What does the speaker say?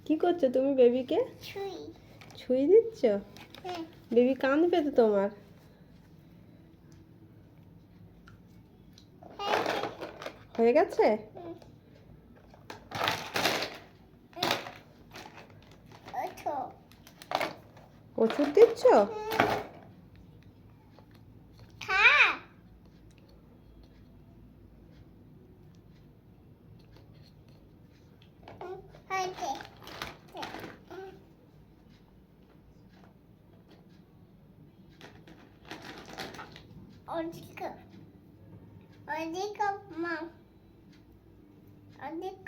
কি করছো তুমি বেবিকে? ছুঁই। ছুঁই দিচ্ছ? হ্যাঁ। বেবি কাঁদবে তো তোমার। হয়ে গেছে? ওঠো। ওষুধ দিচ্ছ? খা। হয়েছে। অধিক অধিক মা অধিক